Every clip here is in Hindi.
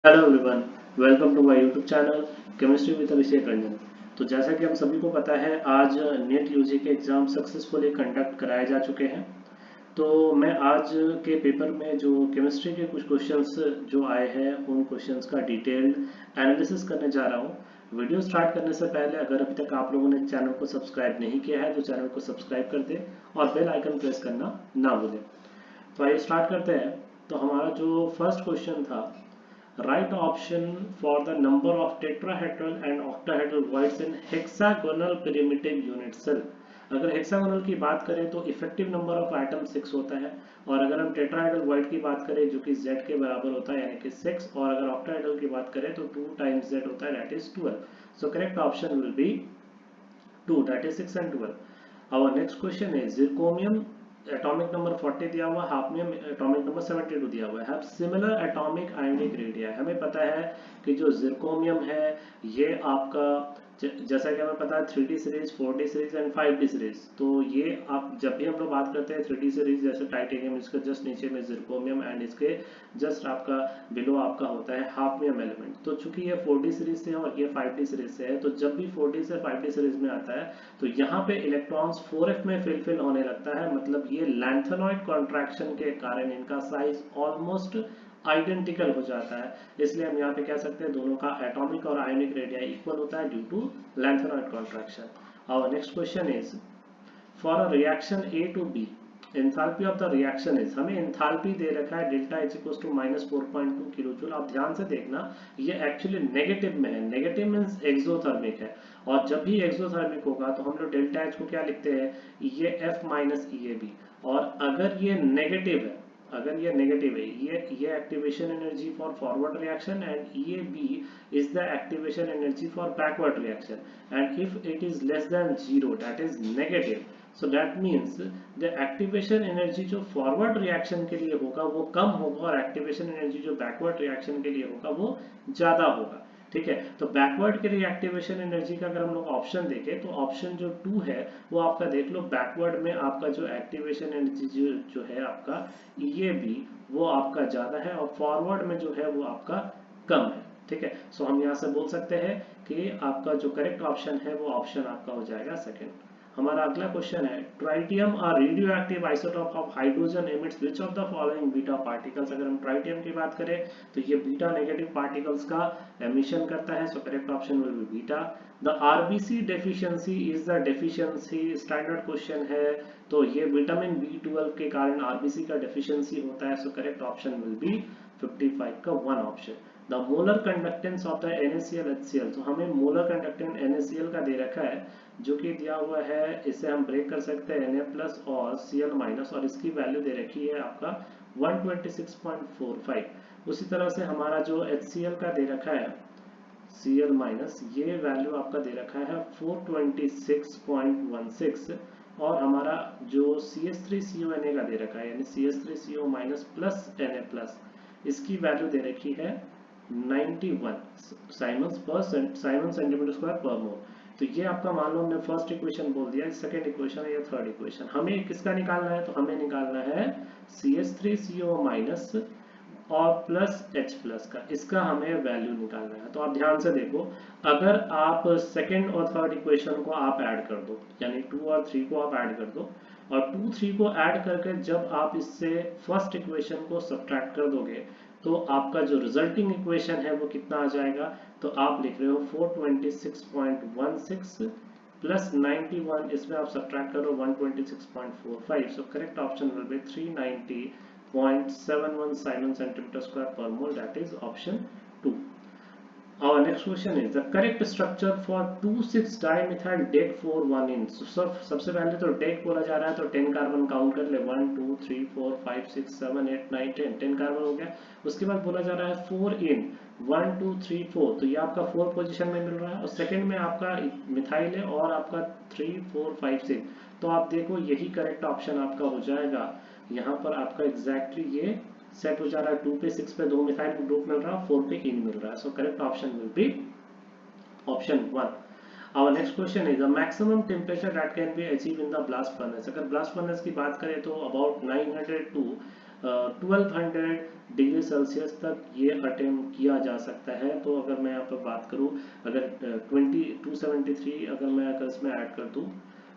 Hello everyone, welcome to my YouTube channel chemistry with Abhishek Ranjan. तो जैसा कि हम सभी को पता है, आज नेट यूजी के एग्ज़ाम सक्सेसफुली कंडक्ट कराए जा चुके हैं। तो मैं आज के पेपर में जो केमिस्ट्री के कुछ क्वेश्चंस जो आए हैं उन क्वेश्चंस का डिटेल्ड एनालिसिस करने जा रहा हूँ। वीडियो स्टार्ट करने से पहले अगर अभी तक आप लोगों ने चैनल को सब्सक्राइब नहीं किया है तो चैनल को सब्सक्राइब कर दें और बेल आइकन प्रेस करना ना भूलें। तो आइए स्टार्ट करते हैं। तो हमारा जो फर्स्ट क्वेश्चन था, right option for the number of tetrahedral and octahedral voids in hexagonal primitive unit cell। अगर हेक्सागोनल की बात करें तो इफेक्टिव नंबर ऑफ आइटम 6 होता है, और अगर हम टेट्राहेड्रल वॉइड की बात करें जो कि z के बराबर होता है यानी कि 6, और अगर ऑक्टाहेड्रल की बात करें तो 2 टाइम्स z होता है, that is 12। So correct option will B 2, that is 6 and 12। our next question is zirconium atomic number 40 दिया हुआ, हाफनियम एटॉमिक नंबर 72 दिया हुआ है, have similar atomic ionic radii. हमें पता है कि जो जिरकोमियम है ये आपका जैसा कि हमें पता है 3D series, 4D series and 5D series. तो ये आप जब भी हम लोग बात करते हैं 3D सीरीज जैसे टाइटेनियम, इसके जस्ट नीचे में जिरकोमियम एंड इसके जस्ट आपका बिलो आपका होता है हाफनियम एलिमेंट। तो चूंकि ये 4D सीरीज से है और ये 5D सीरीज से है, तो जब भी 4D से 5D सीरीज में आता है तो यहाँ पे इलेक्ट्रॉन्स 4f में फिल होने लगता है, मतलब ये लैंथेनॉइड कॉन्ट्रैक्शन के कारण इनका साइज ऑलमोस्ट आइडेंटिकल हो जाता है। इसलिए हम यहाँ पे कह सकते हैं दोनों का एटॉमिक और आयोनिक रेडिया इक्वल होता है due to lengthened contraction। Our next question is, for a reaction A to B, enthalpy of the reaction is, हमें enthalpy दे रखा है delta H equal to -4.2 kilo joule. आप ध्यान से देखना, ये एक्चुअली नेगेटिव में है, नेगेटिव मीन्स एक्सोथर्मिक है, और जब भी एक्सोथर्मिक होगा तो हम लोग डेल्टा H को क्या लिखते हैं, ये F माइनस EAB। और अगर ये नेगेटिव है, अगर ये नेगेटिव है, ये activation energy for forward reaction and EAB is the activation energy for backward reaction, and if it is less than 0 that is negative, so that means the activation energy जो forward reaction के लिए होगा वो कम होगा और activation energy जो backward reaction के लिए होगा वो ज़्यादा होगा। ठीक है, तो बैकवर्ड के लिए एक्टिवेशन एनर्जी का अगर हम लोग ऑप्शन देखें तो ऑप्शन जो 2 है वो आपका देख लो, बैकवर्ड में आपका जो एक्टिवेशन एनर्जी जो है आपका EAB वो आपका ज़्यादा है और फॉरवर्ड में जो है वो आपका कम है। ठीक है, सो हम यहाँ से बोल सकते हैं कि आपका जो करेक्ट ऑप्शन है वो ऑप्शन आपका हो जाएगा सेकंड। हमारा अगला क्वेश्चन है, tritium are radioactive isotope of hydrogen emits which of the following beta particles. अगर हम ट्राइटियम की बात करें तो ये बीटा नेगेटिव पार्टिकल्स का एमिशन करता है, so correct option will be beta. The RBC deficiency is the deficiency, standard question है, तो ये विटामिन B12 के कारण आरबीसी का डेफिशिएंसी होता है, so correct option will B 55 का 1 option. The molar conductance of the NaCl HCl, तो हमें मोलर कंडक्टेंस NaCl का दे रखा है जो कि दिया हुआ है, इसे हम ब्रेक कर सकते हैं Na प्लस और Cl माइनस, और इसकी वैल्यू दे रखी है आपका 126.45। उसी तरह से हमारा जो HCl का दे रखा है Cl माइनस, ये वैल्यू आपका दे रखा है 426.16, और हमारा जो CH3CONa का दे रखा है यानी CH3CO minus plus Na plus, इसकी वैल्यू दे रखी है 91 साइमन सेंटीमीटर स्क्वायर पर मोल। तो ये आपका मान लो हमने फर्स्ट इक्वेशन बोल दिया, सेकंड इक्वेशन है या थर्ड इक्वेशन। हमें किसका निकालना है, तो हमें निकालना है CH3CO माइनस और प्लस H प्लस का, इसका हमें वैल्यू निकालना है। तो आप ध्यान से देखो, अगर आप सेकंड और थर्ड इक्वेशन को आप ऐड कर दो यानी 2 और 3 को आप ऐड कर दो, और 2 3 को ऐड करके जब आप इससे फर्स्ट इक्वेशन को सब्ट्रैक्ट कर दोगे तो आपका जो रिजल्टिंग इक्वेशन है वो कितना आ जाएगा, तो आप लिख रहे हो 426.16 प्लस 91, इसमें आप सब्ट्रैक्ट करो 126.45, सो correct option will B 390.71 Simon centimeter square per mole, that is option 2। Our next question is the correct structure for 2,6-dimethyl DEC-4-1-ene। सबसे पहले तो डेक बोला जा रहा है तो 10 कार्बन काउंट कर ले, 1 2 3 4 5 6 7 8 9 10, 10 कार्बन हो गया। उसके बाद बोला जा रहा है 4-ene, 1 2 3 4, तो ये आपका 4 पोजीशन में मिल रहा है, और सेकंड में आपका मिथाइल है और आपका 3 4 5 6, तो आप देखो यही करेक्ट ऑप्शन आपका हो जाएगा। यहाँ पर आपका एग्जैक्टली ये सेट हो जा रहा है, 2 पे 6 पे 2 मिथाइल ग्रुप मिल रहा है, 4 पे इन मिल रहा है, so correct option will be option 1। Our next question is the maximum temperature that can be achieved in the blast furnace। अगर blast furnace की बात करें तो about 900 to 1200 डिग्री सेल्सियस तक ये अटेम्प्ट किया जा सकता है। तो अगर मैं यहाँ पर बात करूँ, अगर 273 अगर मैं अगर इसमें ऐड कर दूँ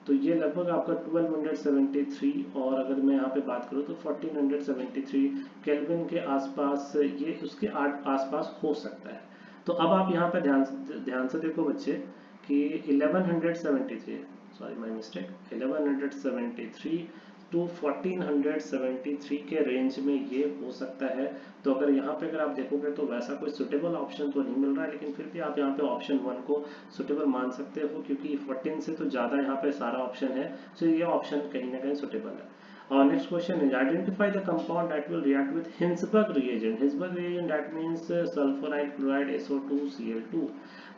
तो ये लगभग आपका 1273, और अगर मैं यहाँ पे बात करूँ तो 1473 केल्विन के आसपास ये उसके आसपास हो सकता है। तो अब आप यहाँ पे ध्यान से देखो बच्चे कि 1173, सॉरी माय मिस्टेक, 1173 टू 1473 के रेंज में ये हो सकता है। तो अगर यहाँ पे अगर आप देखोगे तो वैसा कोई सुटेबल ऑप्शन तो नहीं मिल रहा है, लेकिन फिर भी आप यहाँ पे ऑप्शन 1 को सुटेबल मान सकते हो, क्योंकि 14 से तो ज़्यादा यहाँ पे सारा ऑप्शन है, तो ये ऑप्शन कहीं ना कहीं सुटेबल है। Our next question is identify the compound that will react with Hinsberg reagent. Hinsberg reagent that means sulfuride chloride SO2Cl2।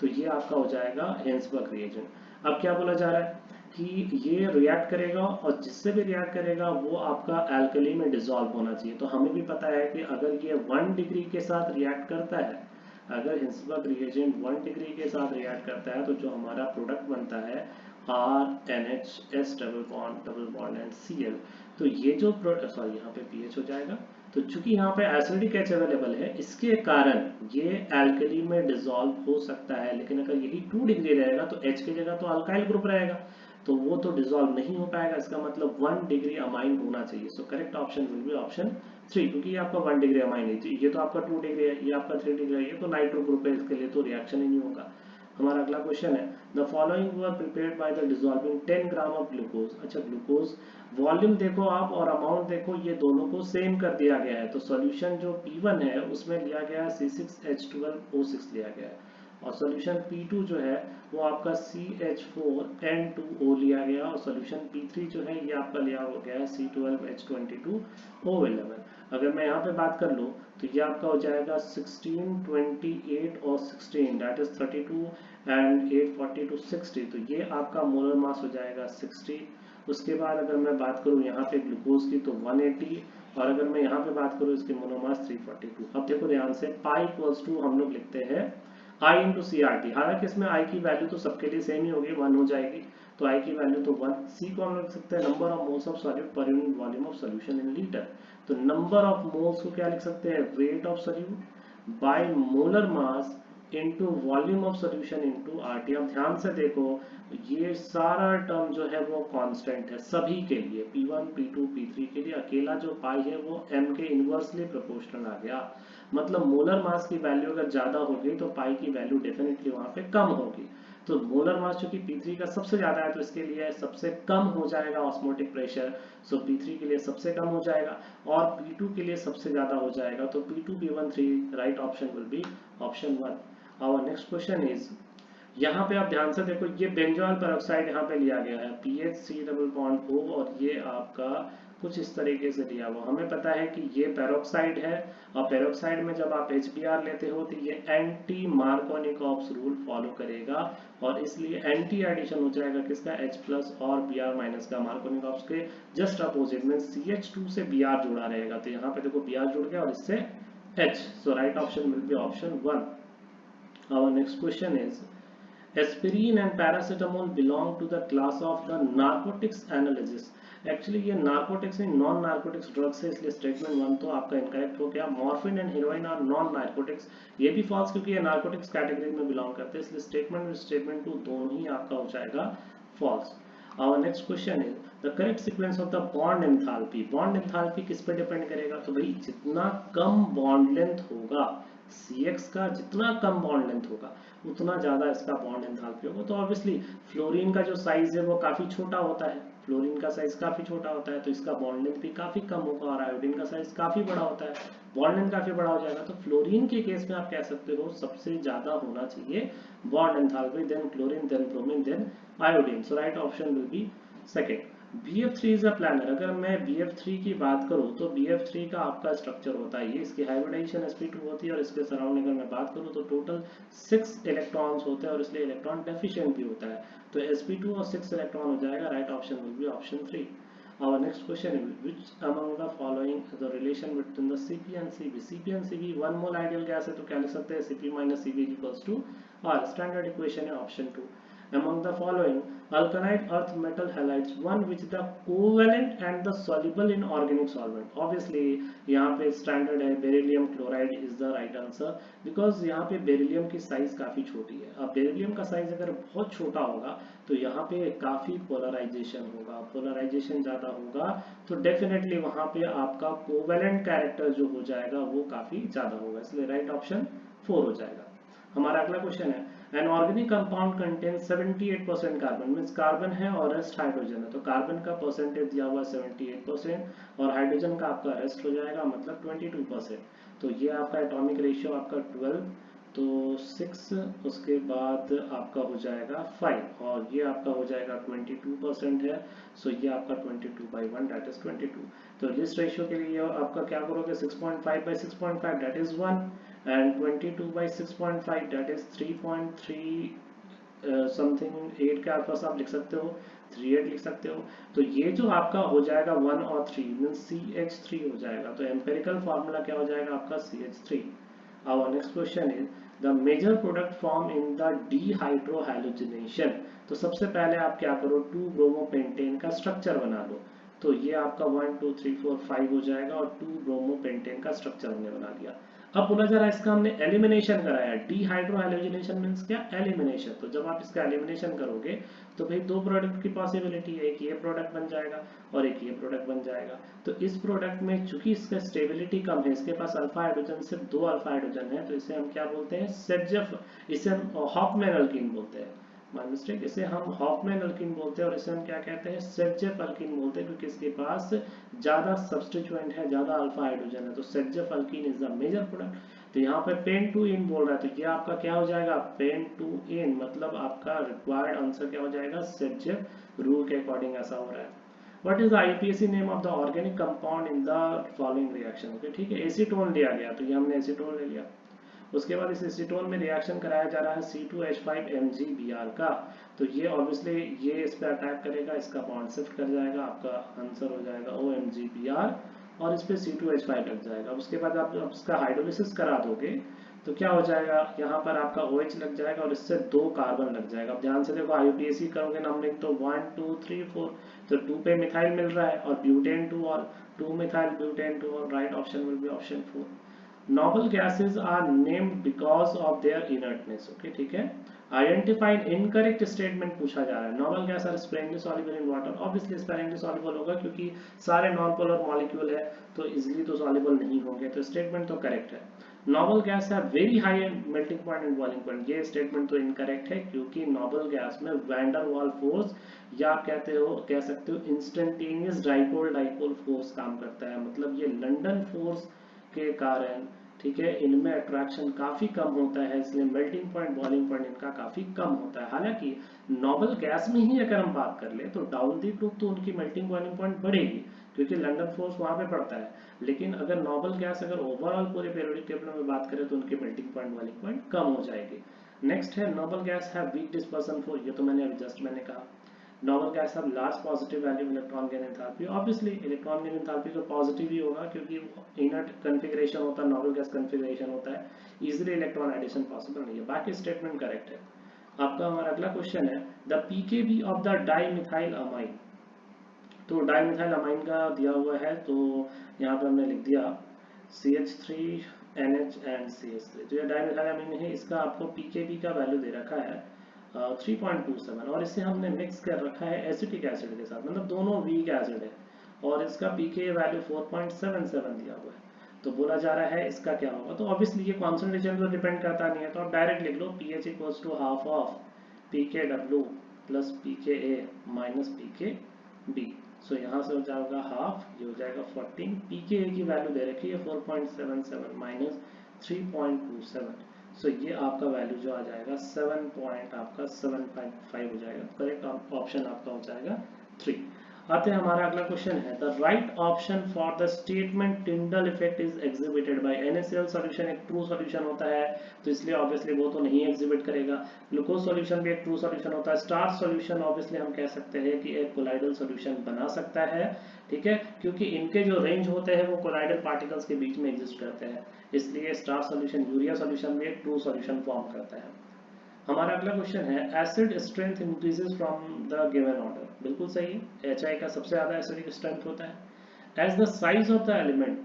तो ये आपका हो जाएगा Hinsberg reagent। अब क्या बोला जा रहा है कि ये रिएक्ट करेगा, और जिससे भी रिएक्ट करेगा वो आपका एल्कली में डिसॉल्व होना चाहिए। तो हमें भी पता है कि अगर ये 1 डिग्री के साथ रिएक्ट करता है, अगर हिंसबर्ग रिएजेंट 1 डिग्री के साथ रिएक्ट करता है, तो जो हमारा प्रोडक्ट बनता है RNHS double bond and Cl, तो ये जो सॉरी यहाँ पे पीएच हो जाएगा। तो चूंकि यहाँ पे एसिडिक एच अवेलेबल है, इसके कारण ये एल्कली में डिसॉल्व हो सकता है। लेकिन अगर यही 2 डिग्री रहेगा तो H की जगह तो अल्काइल ग्रुप रहेगा, तो वो तो डिसॉल्व नहीं हो पाएगा। इसका मतलब 1 डिग्री अमाइन होना चाहिए। सो correct option will be option 3, क्योंकि ये आपका 1 डिग्री अमाइन है, ये तो आपका 2 डिग्री है, ये आपका 3 डिग्री है, ये तो नाइट्रो ग्रुप है, इसके लिए तो रिएक्शन ही नहीं होगा। हमारा अगला क्वेश्चन है the following were prepared by the dissolving 10 gram of glucose. अच्छा, ग्लूकोज वॉल्यूम देखो आप और अमाउंट देखो, ये दोनों को सेम कर दिया गया है। तो सॉल्यूशन जो P1 है उसमें लिया गया है C6H12O6 लिया गया है, और सॉल्यूशन P2 जो है वो आपका CH4N2O लिया गया, और सॉल्यूशन P3 जो है ये आपका लिया हो गया है C12H22O11। अगर मैं यहाँ पे बात कर लूँ तो ये आपका हो जाएगा 16, 28 और 16, दैट इज 32 एंड 8, 42, 60। तो ये आपका मोलर मास हो जाएगा 60। उसके बाद अगर मैं बात करूँ यहाँ पे ग्लूकोज की तो 180, और अगर मैं यहाँ पे बात करूँ इसके मोलर मास 342। अब देखो ध्यान से, पाई इक्वल्स टू हम लोग लिखते हैं I इंटू CRT। हालांकि इसमें I की वैल्यू तो सबके लिए सेम ही होगी, 1 हो जाएगी, तो I की वैल्यू तो 1। C को हम लिख सकते हैं number of moles of solute per unit volume of solution in litre. तो नंबर ऑफ मोल्स को क्या लिख सकते हैं, weight of solute by molar mass into volume of solution into RT। अब ध्यान से देखो, ये सारा टर्म जो है वो कांस्टेंट है सभी के लिए, P1, P2, P3 के लिए। अकेला जो पाई है वो m के इनवर्सली प्रोपोर्शनल आ गया। मतलब मोलर मास की वैल्यू अगर ज्यादा होगी तो पाई की वैल्यू डेफिनेटली वहां पे कम होगी। तो मोलर मास चूंकि P3 का सबसे ज्यादा है तो इसके लिए सबसे कम हो जाएगा ऑस्मोटिक प्रेशर। सो P3 के लिए सबसे कम हो जाएगा, और P2 के लिए सबसे ज्यादा हो जाएगा। तो P2 P1 3, right option will be option 1। Our next question is, यहाँ पे आप ध्यान से देखो, ये बेंजोल पेरोक्साइड यहाँ पे लिया गया है PHC डबल बॉन्ड O, और ये आपका कुछ इस तरीके से लिया हुआ। हमें पता है कि ये पेरोक्साइड है, और पेरोक्साइड में जब आप HBr लेते हो तो ये एंटी मार्कोनिकॉप्स रूल फॉलो करेगा, और इसलिए एंटी एडिशन हो जाएगा किसका, H प्लस और Br माइनस का। मार्कोनिकॉप्स के जस्ट अपोजिट में CH2 से Br जुड़ा रहेगा, तो यहाँ पे देखो Br जुड़ गया और इससे H। So right option will be option 1। Our next question is, aspirin and paracetamol belong to the class of the narcotics analysis। Actually ये नार्कोटिक्स नहीं, नॉन नार्कोटिक्स ड्रग्स है, इसलिए स्टेटमेंट 1 तो आपका इनकरेक्ट हो गया। Morphine and heroin are non narcotics, ये भी फॉल्स, क्योंकि ये नार्कोटिक्स कैटेगरी में बिलोंग करते हैं, इसलिए स्टेटमेंट और स्टेटमेंट 2 दोनों ही आपका हो जाएगा false. Our next question is the correct sequence of the bond enthalpy. Bond enthalpy किस पे डिपेंड करेगा, तो भाई जितना कम बॉन्ड लेंथ होगा, CX का जितना कम बॉन्ड लेंथ होगा उतना ज्यादा इसका बॉन्ड एंथैल्पी होगा। तो ऑब्वियसली फ्लोरीन का जो साइज है वो काफी छोटा होता है, फ्लोरीन का साइज काफी छोटा होता है, तो इसका बॉन्ड लेंथ भी काफी कम होगा, और आयोडीन का साइज काफी बड़ा होता है, बॉन्ड लेंथ काफी बड़ा हो जाएगा। तो फ्लोरीन के केस में आप कह सकते हो सबसे ज्यादा होना चाहिए bond enthalpy, then chlorine, then bromine, then iodine. So right option will be second. BF3 is a planar. अगर मैं BF3 की बात करूं तो BF3 का आपका स्ट्रक्चर होता है ये, इसकी हाइब्रिडाइजेशन sp2 होती है, और इसके सराउंडिंग अगर मैं बात करूं तो टोटल 6 इलेक्ट्रॉन्स होते हैं, और इसलिए इलेक्ट्रॉन डेफिशिएंट भी होता है। तो sp2 और 6 इलेक्ट्रॉन हो जाएगा, right option will be option 3। Our next question is, which among the following is the relation between the CP and CB? CP and CB 1 mole ideal gas है, तो क्या लिख सकते हैं, CP minus CB equals to R। Standard equation है option 2। among the following alkaline earth metal halides, one which the covalent and the soluble in organic solvent. Obviously यहाँ पे स्टैंडर्ड है beryllium chloride is the right answer, because यहाँ पे बेरिलियम की साइज काफी छोटी है। अब बेरिलियम का साइज अगर बहुत छोटा होगा तो यहाँ पे काफी पोलराइजेशन होगा, पोलराइजेशन ज्यादा होगा तो डेफिनेटली वहां पे आपका कोवेलेंट कैरेक्टर जो हो जाएगा वो काफी ज्यादा होगा, इसलिए राइट ऑप्शन 4 हो जाएगा। हमारा अगला क्वेश्चन है an organic compound contain 78% carbon, means carbon है और रेस्ट हाइड्रोजन है, तो कार्बन का परसेंटेज दिया हुआ 78% और हाइड्रोजन का आपका रेस्ट हो जाएगा मतलब 22%। तो ये आपका एटॉमिक रेशियो आपका 12, तो 6 उसके बाद आपका हो जाएगा 5 और ये आपका हो जाएगा 22% है, सो ये आपका 22/1 दैट इज 22। तो इस रेशियो के लिए आपका क्या करोगे 6.5/6.5 that is 1 and 22/6.5 that is 3.3 something 8 के आसपास आप लिख सकते हो, 38 लिख सकते हो। तो ये जो आपका हो जाएगा 1 और 3 मीन्स CH3 हो जाएगा, तो एम्पेरिकल फार्मूला क्या हो जाएगा आपका CH3। Our next question is the major product form in the dehydrohalogenation। तो सबसे पहले आप क्या करो 2-ब्रोमोपेंटेन का स्ट्रक्चर बना लो, तो ये आपका 1 2 3 4 5 हो जाएगा और 2-ब्रोमोपेंटेन का स्ट्रक्चर हमने बना लिया। अब बोला जा रहा है इसका हमने एलिमिनेशन कराया, डीहाइड्रोहाइलोजिनेशन मींस क्या एलिमिनेशन। तो जब आप इसका एलिमिनेशन करोगे तो भाई दो प्रोडक्ट की पॉसिबिलिटी है, एक ये प्रोडक्ट बन जाएगा और एक ये प्रोडक्ट बन जाएगा। तो इस प्रोडक्ट में चूंकि इसका स्टेबिलिटी कम है, इसके पास अल्फा हाइड्रोजन सिर्फ 2 अल्फा हाइड्रोजन है, तो इसे हम क्या बोलते हैं सेडजेफ, इसे हम हॉफमैन अल्कीन बोलते हैं, माय मिस्टेक, इसे हम हॉफमैन अल्कीन बोलते हैं और इसे हम क्या कहते हैं सेडजेफ अल्कीन बोलते हैं, क्योंकि इसके पास ज्यादा सब्स्टिट्यूएंट है, ज्यादा अल्फा हाइड्रोजन है, तो Saytzeff alkene is the major product. तो यहाँ पे पेन टू इन बोल रहा है, तो ये आपका क्या हो जाएगा पेन टू इन, मतलब आपका रिक्वायर्ड आंसर क्या हो जाएगा सेडजेफ रूल के अकॉर्डिंग ऐसा हो रहा है। What is the IUPAC name of the organic compound in the following reaction? Okay ठीक है, एसीटोन लिया गया तो ये हमने एसीटोन ले लिया। उसके बाद इस एसीटोन में रिएक्शन कराया जा रहा है C2H5MgBr का, तो ये ऑब्वियसली ये इस पे अटैक करेगा, इसका बॉन्ड शिफ्ट कर जाएगा, आपका आंसर हो जाएगा OMgBr और इस पे C2H5 लग जाएगा। उसके बाद आप इसका हाइड्रोलिसिस करा दोगे तो क्या हो जाएगा यहाँ पर आपका OH लग जाएगा और इससे 2 कार्बन लग जाएगा। अब ध्यान से देखो IUPAC करोगे नंबरिंग तो 1 2 3 4, तो 2 पे मिथाइल मिल रहा है और ब्यूटेन 2 और 2 मिथाइल ब्यूटेन 2 और right option will be option 4। Noble gases are named because of their inertness। Okay ठीक है, आइडेंटिफाइड इनकरेक्ट स्टेटमेंट पूछा जा रहा है। Normal gas are sparingly soluble in water, obviously sparingly soluble होगा क्योंकि सारे नॉन पोलर मॉलिक्यूल है तो इजीली तो सॉल्युबल नहीं होंगे, तो स्टेटमेंट तो करेक्ट है। नॉबल गैस है very high melting point and boiling point, ये स्टेटमेंट तो इनकरेक्ट है क्योंकि नॉबल गैस में वैंडर वाल फोर्स या आप कह सकते हो इंस्टेंटेनियस डाइपोल डाइपोल फोर्स काम करता है, मतलब ये लंदन फोर्स के कारण ठीक है इनमें अट्रैक्शन काफी कम होता है, इसलिए मेल्टिंग पॉइंट बॉइलिंग पॉइंट इनका काफी कम होता है। हालांकि नॉबल गैस में ही अगर हम बात कर ले तो डाउन द ग्रुप तो उनकी मेल्टिंग बॉइलिंग पॉइंट बढ़ेगी क्योंकि लंदन फोर्स वहां पे पड़ता है, लेकिन अगर नॉबल गैस अगर ओवरऑल पूरे पीरियोडिक टेबल में बात करें तो उनकी मेल्टिंग पॉइंट बॉइलिंग पॉइंट कम हो जाएगी। नेक्स्ट है नॉबल गैस है वीक डिस्पर्सन फोर्स, ये तो मैंने अभी जस्ट कहा। Noble gas have large positive value electron gain enthalpy, obviously electron gain enthalpy तो पॉजिटिव ही होगा क्योंकि इनर्ट कॉन्फ़िगरेशन होता है, नॉबल गैस कॉन्फ़िगरेशन होता है, इजीली इलेक्ट्रॉन एडिशन पॉसिबल नहीं है। बाकी स्टेटमेंट करेक्ट है। आपका हमारा अगला क्वेश्चन है the pKb of the dimethyl amine, तो डाइमिथाइल अमाइन का दिया हुआ है, तो यहाँ पे हमने लिख दिया CH3NH एंड CH3, तो ये डाइमिथाइल अमाइन है, इसका आपको पीकेबी का वैल्यू दे रखा है 3.27 और इसे हमने मिक्स कर रखा है एसिटिक एसिड के साथ, मतलब दोनों वीक एसिड है और इसका पीके वैल्यू 4.77 दिया हुआ है। तो बोला जा रहा है इसका क्या होगा, तो ऑब्वियसली ये कॉन्सेंट्रेशन पर डिपेंड करता नहीं है, तो आप डायरेक्ट लिख लो pH equals to half of PKW plus PKA minus PKB। So यहाँ से हो जाएगा हाफ, ये हो जाएगा 14, PKA की वैल्यू दे रखी है 4.77 माइनस 3.27, सो ये आपका वैल्यू जो आ जाएगा 7.75 हो जाएगा, करेक्ट ऑप्शन आपका हो जाएगा 3। आते हैं हमारा अगला क्वेश्चन है the right option for the statement Tyndall effect is exhibited by NaCl solution, एक ट्रू सॉल्यूशन होता है तो इसलिए ऑब्वियसली वो तो नहीं एग्जिबिट करेगा। ग्लूकोज सॉल्यूशन भी एक ट्रू सॉल्यूशन होता है। स्टार्च सॉल्यूशन ऑब्वियसली हम कह सकते हैं कि एक कोलाइडल सॉल्यूशन बना सकता है, ठीक है, क्योंकि इनके जो रेंज होते हैं वो कोलाइडल पार्टिकल्स के बीच में एग्जिस्ट करते हैं, इसलिए स्टार्च सॉल्यूशन यूरिया सॉल्यूशन भी एक ट्रू सॉल्यूशन फॉर्म करता है। हमारा अगला क्वेश्चन है acid strength increases from the given order. बिल्कुल सही है, HI का सबसे ज्यादा एसिडिक स्ट्रेंथ होता है। As the size of the element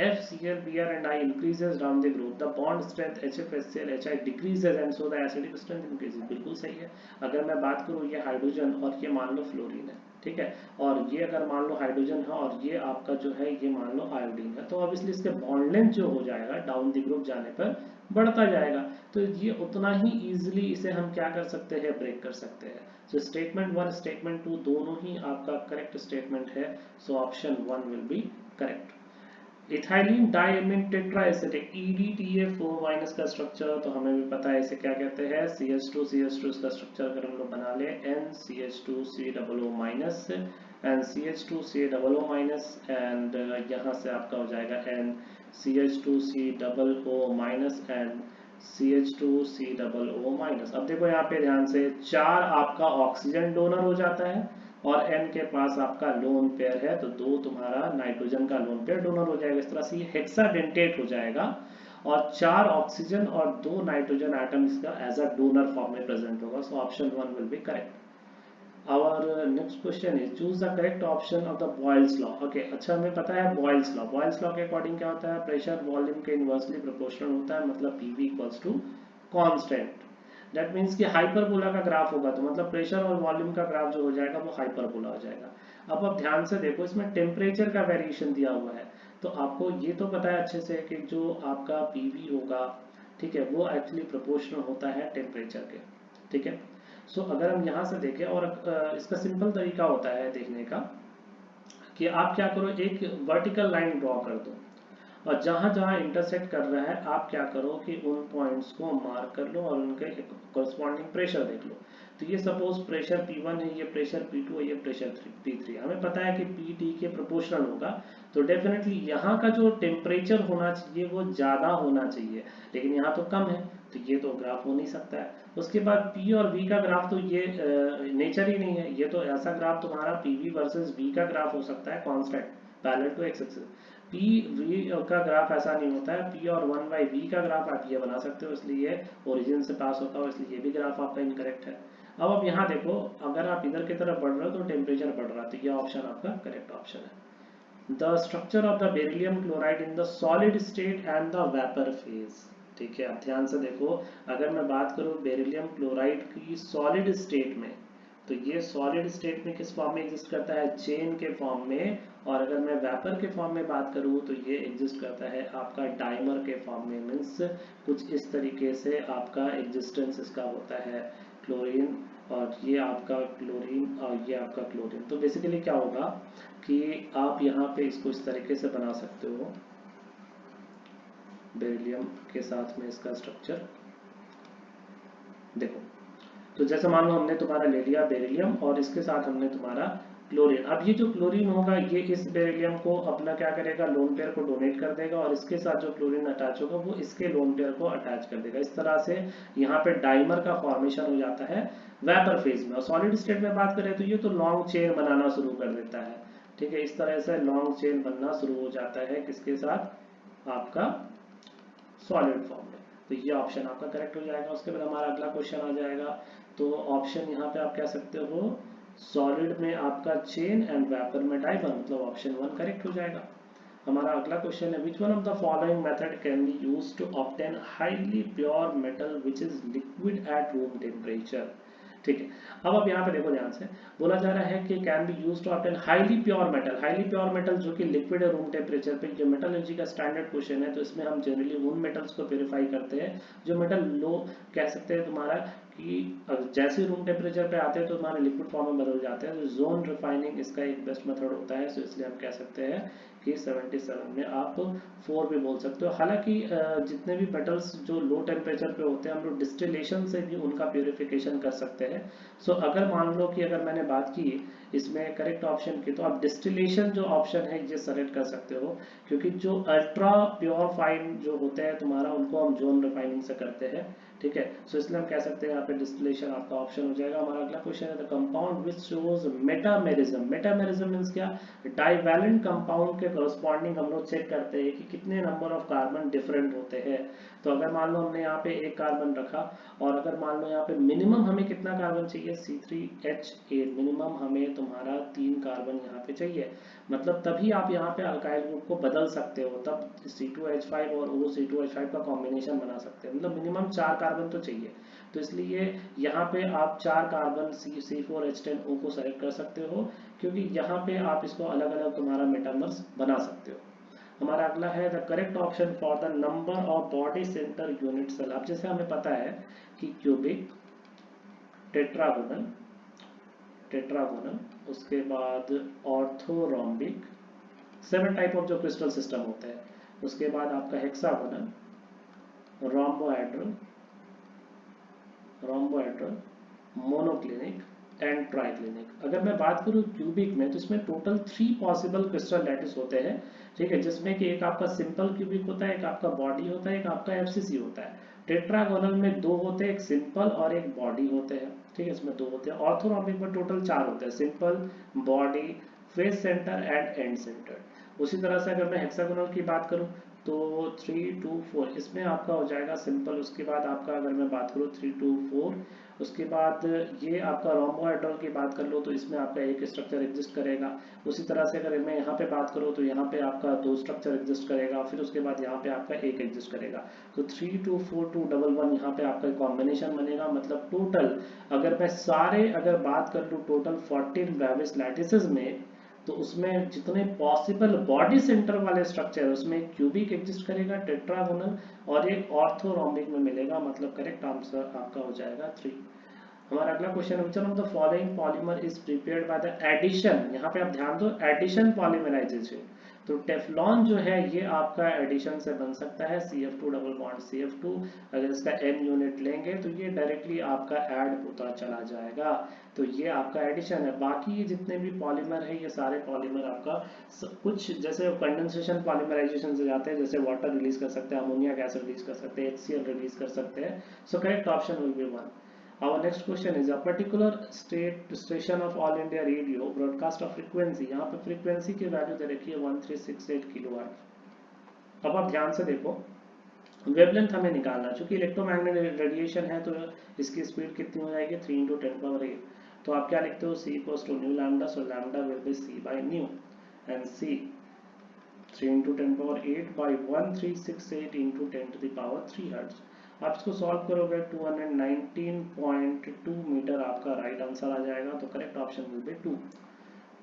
F, Cl, Br and I increases down the group, the bond strength HF, HCl, HI decreases and so the acidic strength increases। बिल्कुल सही है। अगर मैं बात करूँ ये हाइड्रोजन और ये मान लो फ्लोरीन है, ठीक है, और ये अगर मान लो हाइड्रोजन है और ये आपका जो है ये मान लो आयोडीन है, तो ऑब्वियसली इसके बॉन्ड लेंथ जो हो जाएगा डाउन द ग्रुप जाने पर बढ़ता जाएगा। तो ये उतना ही इजीली इसे हम क्या कर सकते हैं, ब्रेक कर सकते हैं। सो स्टेटमेंट 1 स्टेटमेंट 2 दोनों ही आपका करेक्ट स्टेटमेंट है। So option 1 will be correct. Ethylene diamine tetraacetic EDTA4 minus का स्ट्रक्चर तो हमें भी पता है इसे क्या कहते हैं, CH2 इसका स्ट्रक्चर अगर हम लोग बना ले NCH2COO minus and CH2COO minus and यहाँ से आपका हो जाएगा NCH2COO minus and CH2COO minus. अब देखो यहाँ पे ध्यान से 4 आपका ऑक्सीजन डोनर हो जाता है और N के पास आपका लोन पेयर है, तो 2 तुम्हारा नाइट्रोजन का लोन पेयर डोनर हो जाएगा। इस तरह से ये हेक्साडेंटेट हो जाएगा और 4 ऑक्सीजन और 2 नाइट्रोजन एटम इसका एज अ डोनर फॉर्म में प्रेजेंट होगा। So option 1 will be correct. Our next question is choose the correct option of the Boyle's law. Okay, अच्छा हमें पता है बॉयल्स लॉ। बॉयल्स लॉ के अकॉर्डिंग क्या होता है, प्रेशर वॉल्यूम के इनवर्सली प्रोपोर्शनल होता है, मतलब PV equals to constant. That means कि हाइपरबोला का ग्राफ होगा तो मतलब प्रेशर और वॉल्यूम का ग्राफ जो हो जाएगा वो हाइपरबोला हो जाएगा। अब आप ध्यान से देखो इसमें टेम्परेचर का वेरिएशन दिया हुआ है, तो आपको ये तो पता है अच्छे से कि जो आपका PV होगा, ठीक है, वो एक्चुअली प्रोपोर्शनल होता है टेम्परेचर के, ठीक है। सो अगर हम यहाँ से देखें और इसका सिंपल तरीका होता है देखने का कि आप क्या करो, एक वर्टिकल लाइन ड्रॉ कर दो और जहां जहां इंटरसेक्ट कर रहा है आप क्या करो कि उन पॉइंट्स को मार्क कर लो और उनके कॉरस्पॉन्डिंग प्रेशर देख लो। तो ये सपोज प्रेशर P1 है, ये प्रेशर P2 है, ये प्रेशर P3। हमें पता है कि PT के प्रोपोर्शनल होगा, तो डेफिनेटली यहाँ का जो टेम्परेचर होना चाहिए वो ज़्यादा होना चाहिए, लेकिन यहाँ तो कम है, तो ये तो ग्राफ हो नहीं सकता है। उसके बाद P और V का ग्राफ तो ये नेचर ही नहीं है, ये तो ऐसा ग्राफ तुम्हारा PV वर्सेस V का ग्राफ हो सकता है constant parallel to X axis. PV का ग्राफ ऐसा नहीं होता है, P और 1/V का ग्राफ आप ये बना सकते हो, इसलिए ओरिजिन से पास होता हो, इसलिए ये भी ग्राफ आपका इनकरेक्ट है। अब आप यहाँ देखो, अगर आप इधर की तरफ बढ़ रहे हो तो टेम्परेचर बढ़ रहा है, तो ये ऑप्शन आपका करेक्ट ऑप्शन है। The structure of the beryllium chloride in the solid state and the vapour phase. ठीक है, अब ध्यान से देखो, अगर मैं बात करूँ बेरिलियम क्लोराइड की सॉलिड स्टेट में, तो ये सॉलिड स्टेट में किस फॉर्म में एग्जिस्ट करता है, चेन के फॉर्म में। और अगर मैं वेपर के फॉर्म में बात करूँ तो ये एग्जिस्ट करता है आपका डाइमर के फॉर्म में, मीन्स कुछ इस तरीके से आपका एग्जिस्टेंस इसका होता है, क्लोरीन और ये आपका क्लोरीन और ये आपका क्लोरीन। तो बेसिकली क्या होगा कि आप यहाँ पे इसको इस तरीके से बना सकते हो, बेरिलियम के साथ में इसका स्ट्रक्चर देखो। तो जैसे मान लो हमने तुम्हारा ले लिया बेरिलियम और इसके साथ हमने तुम्हारा क्लोरीन। अब ये जो क्लोरीन होगा ये इस बेरिलियम को अपना क्या करेगा, लोन पेयर को डोनेट कर देगा और इसके साथ जो क्लोरीन अटैच होगा वो इसके लोन पेयर को अटैच कर देगा। इस तरह से यहाँ पे डाइमर का फॉर्मेशन हो जाता है वेपर फेज में। और सॉलिड स्टेट में बात करें तो ये तो लॉन्ग चेन बनाना शुरू कर देता है, ठीक है। इस तरह से लॉन्ग चेन बनना शुरू हो जाता है किसके साथ, आपका सॉलिड फॉर्म में। तो ये ऑप्शन आपका करेक्ट हो जाएगा। उसके बाद हमारा अगला क्वेश्चन आ जाएगा, तो ऑप्शन यहाँ पे आप कह सकते हो सॉलिड में आपका चेन एंड वेपर में डाइमर, मतलब ऑप्शन 1 करेक्ट हो जाएगा। हमारा अगला क्वेश्चन है, which one of the following method can be used to obtain highly pure metal which is liquid at room temperature. ठीक है, अब आप यहाँ पे देखो ध्यान से, बोला जा रहा है कि can be used to obtain highly pure metal. Highly pure metal जो कि लिक्विड है रूम टेम्परेचर पे। ये मेटलर्जी का स्टैंडर्ड क्वेश्चन है, तो इसमें हम जनरली उन मेटल्स को प्योरीफाई करते हैं जो मेटल लो कह सकते हैं तुम्हारा कि जैसे रूम टेम्परेचर पे आते हैं तो हमारे लिक्विड फॉर्म में बदल जाते हैं। तो जोन रिफाइनिंग इसका एक बेस्ट मेथड होता है, सो इसलिए हम कह सकते हैं कि 77 में आप 4 भी बोल सकते हो। हालांकि जितने भी मेटल्स जो लो टेम्परेचर पे होते हैं हम लोग डिस्टिलेशन से भी उनका प्योरिफिकेशन कर सकते हैं। सो अगर मान लो कि अगर मैंने बात की इसमें करेक्ट ऑप्शन की, तो आप डिस्टिलेशन जो ऑप्शन है ये सेलेक्ट कर सकते हो, क्योंकि जो अल्ट्रा प्योर फाइन जो होते हैं तुम्हारा उनको हम जोन रिफाइनिंग से करते हैं, ठीक है। सो इसलिए हम कह सकते हैं पे डिस्टिलेशन आपका ऑप्शन हो जाएगा। हमारा अगला क्वेश्चन है the compound which shows metamerism. Metamerism means क्या? डाइवैलेंट कंपाउंड के करस्पॉन्डिंग हम लोग चेक करते हैं कि कितने नंबर ऑफ कार्बन डिफरेंट होते हैं। तो अगर मान लो हमने यहाँ पे एक कार्बन रखा और अगर मान लो यहाँ पे मिनिमम हमें कितना कार्बन चाहिए, C3H8, मिनिमम हमें तुम्हारा 3 कार्बन यहाँ पे चाहिए। मतलब तभी आप यहाँ पे अल्काइल ग्रुप को बदल सकते हो, तब C2H5 और OC2H5 का कॉम्बिनेशन बना सकते हैं। मतलब मिनिमम 4 कार्बन तो चाहिए। तो इसलिए यहाँ पे आप 4 कार्बन C4H10O को सेलेक्ट कर सकते हो, क्योंकि यहाँ पे आप इसको अलग अलग तुम्हारा मेटामर्स बना सकते हो। हमारा अगला है the correct option for the number of body centre unit cell. अब जैसे हमें पता है कि क्यूबिक, टेट्रागोनल, उसके बाद ऑर्थोरोम्बिक, 7 टाइप ऑफ जो क्रिस्टल सिस्टम होते हैं। उसके बाद आपका hexagonal, rhombohedral, monoclinic and triclinic. अगर मैं बात करूं क्यूबिक में, तो इसमें टोटल 3 पॉसिबल क्रिस्टल लैटिस होते हैं, ठीक है, जिसमें कि एक आपका सिंपल क्यूबिक होता है, एक आपका बॉडी होता है, एक आपका एफसीसी होता है। टेट्रागोनल में 2 होते हैं, एक सिंपल और एक बॉडी होते हैं, ठीक है, इसमें 2 होते हैं। ऑर्थोरोम्बिक में टोटल 4 होते हैं, simple, body, face centre and and centre. उसी तरह से अगर मैं हेक्सागोनल की बात करूं तो 3, 2, 4 इसमें आपका हो जाएगा सिंपल। उसके बाद आपका अगर मैं बात करूं 3, 2, 4, उसके बाद ये आपका रोम्बोहेड्रल की बात कर लो तो इसमें आपका एक स्ट्रक्चर एग्जिस्ट करेगा। उसी तरह से अगर मैं यहाँ पे बात करूँ तो यहाँ पे आपका 2 स्ट्रक्चर एग्जिस्ट करेगा, फिर उसके बाद यहाँ पे आपका एक एग्जिस्ट करेगा। तो 3, 2, 4, 2, 1, 1 यहाँ पे आपका कॉम्बिनेशन बनेगा। मतलब टोटल अगर मैं सारे अगर बात कर लूँ टोटल 14 ब्रेविस लैटिसेस में, तो उसमें जितने पॉसिबल बॉडी सेंटर वाले स्ट्रक्चर है उसमें क्यूबिक एग्जिस्ट करेगा, टेट्रागोनल और एक ऑर्थोरोम्बिक में मिलेगा। मतलब करेक्ट आंसर आपका हो जाएगा 3। हमारा अगला क्वेश्चन है which one of the following polymer is prepared by the addition. यहाँ पे आप ध्यान दो, एडिशन पॉलीमराइजेशन। तो टेफ्लॉन जो है ये आपका एडिशन से बन सकता है, CF2 डबल बॉन्ड CF2। अगर इसका N यूनिट लेंगे तो ये डायरेक्टली आपका ऐड होता चला जाएगा। तो ये आपका एडिशन है। बाकी ये जितने भी पॉलीमर है ये सारे पॉलीमर आपका कुछ जैसे कंडेंसेशन पॉलीमराइजेशन से जाते हैं, जैसे वाटर रिलीज कर सकते हैं, अमोनिया गैस रिलीज कर सकते हैं, HCl रिलीज कर सकते हैं। सो correct option will B 1। Our next question is a particular station of All India Radio broadcast of frequency। यहाँ पे frequency की वैल्यू दे रखी है 1368 किलोहर्ट्ज। अब आप ध्यान से देखो, वेवलेंथ हमें निकालना, चूंकि इलेक्ट्रोमैग्नेटिक रेडिएशन है तो इसकी स्पीड कितनी हो जाएगी 3 × 10⁸। तो आप क्या लिखते हो, C equals to nu lambda, so lambda will be C by nu and C 3 × 10⁸ by 1368 × 10⁻³ hertz. आप इसको सॉल्व करोगे 219.2 मीटर आपका राइट आंसर आ जाएगा। तो करेक्ट ऑप्शन विल बी 2।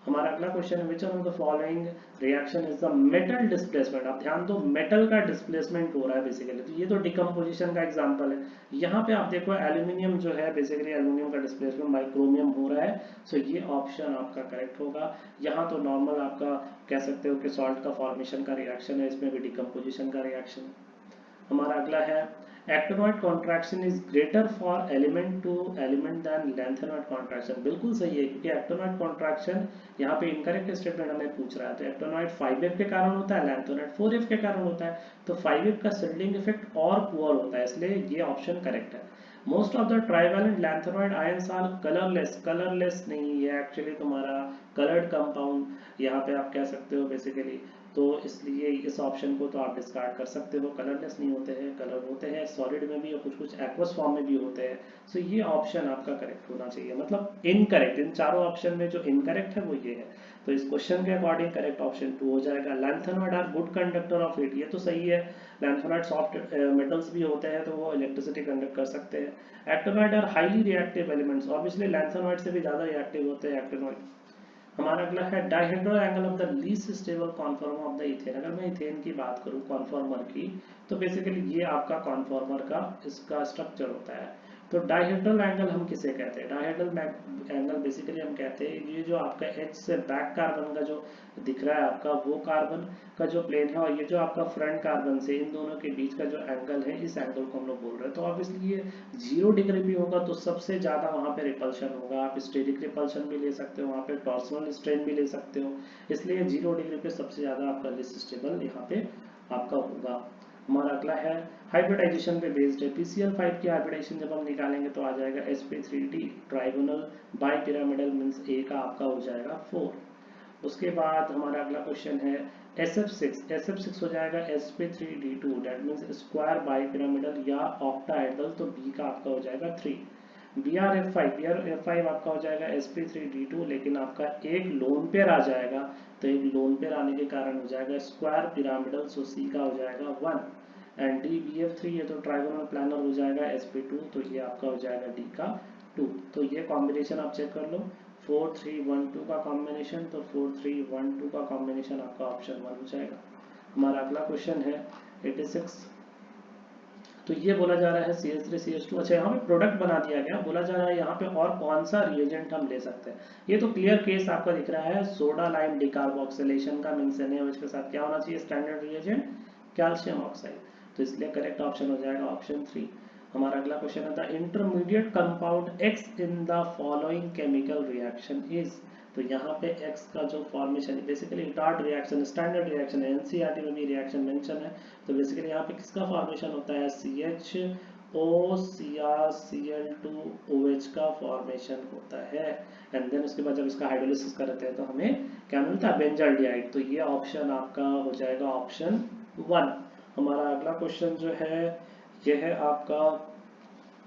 हमारा अगला क्वेश्चन है which one of the following reaction is the metal displacement. आप ध्यान दो, मेटल का डिस्प्लेसमेंट हो रहा है बेसिकली। तो ये तो डिकम्पोजिशन का एग्जांपल है। यहाँ पे आप देखो एल्यूमिनियम जो है, बेसिकली एल्यूमिनियम का डिस्प्लेसमेंट बाय क्रोमियम हो रहा है। सो ये ऑप्शन आपका करेक्ट होगा। यहाँ तो नॉर्मल आपका कह सकते हो कि सॉल्ट का फॉर्मेशन का रिएक्शन है, इसमें भी डिकम्पोजिशन का रिएक्शन है। हमारा अगला है actinoid contraction is greater for element to element than lanthanoid contraction. बिल्कुल सही है, क्योंकि एक्टिनोइड कॉन्ट्रैक्शन यहाँ पे इनकरेक्ट स्टेटमेंट हमें पूछ रहा है। तो एक्टिनोइड 5F के कारण होता है, लैंथेनोइड 4F के कारण होता है। तो 5F का सिल्डिंग इफेक्ट और पुअर होता है, इसलिए ये ऑप्शन करेक्ट है। Most of the trivalent lanthanoid ions are colourless. Colourless नहीं, ये एक्चुअली तुम्हारा कलर्ड कंपाउंड यहाँ पे आप कह सकते हो बेसिकली। तो इसलिए इस ऑप्शन को तो आप डिस्कार्ड कर सकते हो, कलरलेस नहीं होते हैं, कलर होते हैं सॉलिड में भी और कुछ कुछ एक्वस फॉर्म में भी होते हैं। सो ये ऑप्शन आपका करेक्ट होना चाहिए, मतलब इनकरेक्ट। इन चारों ऑप्शन में जो इनकरेक्ट है वो ये है। तो इस क्वेश्चन के अकॉर्डिंग करेक्ट ऑप्शन 2 हो जाएगा। Lanthanoid are good conductor of heat, ये तो सही है। लैंथेनोइड सॉफ्ट मेटल्स भी होते हैं तो वो इलेक्ट्रिसिटी कंडक्ट कर सकते हैं। Actinoid are highly reactive elements, obviously lanthanoid से भी ज्यादा रिएक्टिव होते हैं एक्टिनोइड। हमारा अगला है dihedral angle of the least stable conformer of the ethane. अगर मैं इथेन की बात करूं कॉन्फॉर्मर की, तो बेसिकली ये आपका कॉन्फॉर्मर का इसका स्ट्रक्चर होता है। तो डायहेड्रल एंगल हम किसे कहते हैं, डायहेड्रल एंगल बेसिकली हम कहते हैं ये जो आपका H से बैक कार्बन का जो दिख रहा है आपका, वो कार्बन का जो प्लेन है, और ये जो आपका फ्रंट कार्बन से इन दोनों के बीच का जो एंगल है, इस एंगल को हम लोग बोल रहे हैं। तो ऑब्वियसली ये 0 डिग्री भी होगा तो सबसे ज्यादा वहां पे रिपल्शन होगा। आप स्टेरिक रिपल्शन भी ले सकते हो, वहां पे टॉर्सनल स्ट्रेन भी ले सकते हो। इसलिए 0 डिग्री पे सबसे ज्यादा आपका लिस्ट स्टेबल यहाँ पे आपका होगा। हमारा अगला है हाइब्रिडाइजेशन पे बेस्ड है। PCl5 की हाइब्रिडाइजेशन जब हम निकालेंगे तो आ जाएगा sp3d trigonal bi pyramidal means A का आपका हो जाएगा 4। उसके बाद हमारा अगला क्वेश्चन है SF6 हो जाएगा sp3d2 that means square bi pyramidal या ऑक्टाहेड्रल, तो B का आपका हो जाएगा 3। BRF5 आपका हो जाएगा sp3d2 लेकिन आपका एक लोन पेयर आ जाएगा, तो एक लोन पेयर आने के कारण हो जाएगा स्क्वायर पिरामिडल, सो C का हो जाएगा 1। एंड DBF3 ये तो ट्राइगोनल प्लानर हो जाएगा sp2, तो ये आपका हो जाएगा D का 2। तो ये कॉम्बिनेशन आप चेक कर लो 4 3 1 2 का कॉम्बिनेशन, तो 4 3 1 2 का कॉम्बिनेशन आपका ऑप्शन 1 हो जाएगा। हमारा अगला क्वेश्चन है 86। तो ये बोला जा रहा है CH3CH2, अच्छा यहाँ पे प्रोडक्ट बना दिया गया, बोला जा रहा है यहाँ पे और कौन सा रिएजेंट हम ले सकते हैं। ये तो क्लियर केस आपका दिख रहा है सोडा लाइम डिकार्बोक्सिलेशन का, मींस NaOH के साथ क्या होना चाहिए स्टैंडर्ड रिएजेंट कैल्शियम ऑक्साइड, तो इसलिए करेक्ट ऑप्शन हो जाएगा ऑप्शन 3। हमारा अगला क्वेश्चन है the intermediate compound X in the following chemical reaction is, तो यहाँ पे X का जो फॉर्मेशन है basically Etard reaction standard reaction है, NCERT में भी रिएक्शन मेंशन है, तो बेसिकली यहाँ पे किसका फॉर्मेशन होता है CHO(Cr)Cl2OH का फॉर्मेशन होता है। एंड देन उसके बाद जब इसका हाइड्रोलिसिस करते हैं तो हमें क्या मिलता है बेंजाल्डिहाइड, तो ये ऑप्शन आपका हो जाएगा ऑप्शन 1। हमारा अगला क्वेश्चन जो है ये है आपका,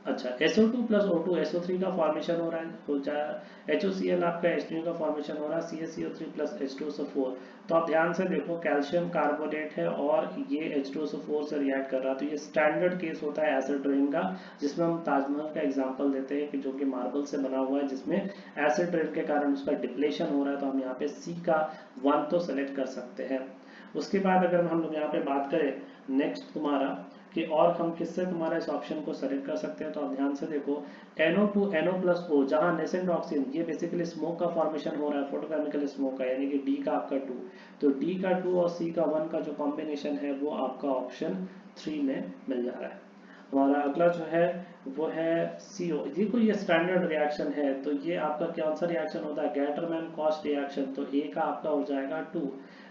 अच्छा SO2 प्लस O2 SO3 का फॉर्मेशन हो रहा है, हो जाए HOCl आपका H2 का फॉर्मेशन हो रहा है CaCO3 प्लस H2SO4। तो आप ध्यान से देखो कैल्शियम कार्बोनेट है और ये H2SO4 से रिएक्ट कर रहा है, तो ये स्टैंडर्ड केस होता है एसिड रेन का, जिसमें हम ताजमहल का एग्जांपल देते हैं कि जो कि मार्बल से बना हुआ है, जिसमें एसिड रेन के कारण उसका डिप्लेशन हो रहा है, तो हम यहाँ पे C का 1 तो सेलेक्ट कर सकते हैं। उसके बाद अगर हम लोग यहाँ पे बात करें नेक्स्ट तुम्हारा कि और हम किससे तुम्हारा इस ऑप्शन को सेलेक्ट कर सकते हैं, तो आप ध्यान से देखो NO2 NO प्लस O जहां नेसेंट ऑक्सीजन, ये बेसिकली स्मोक का फॉर्मेशन हो रहा है फोटोकेमिकल स्मोक का, यानी कि D का आपका 2, तो D का 2 और C का 1 का जो कॉम्बिनेशन है वो आपका ऑप्शन 3 में मिल जा रहा है। हमारा अगला जो है वो है CO, देखो ये स्टैंडर्ड रिएक्शन है, तो ये आपका कौन सा रिएक्शन होता है गैटरमैन कॉस्ट रिएक्शन, तो A का आपका हो जाएगा 2।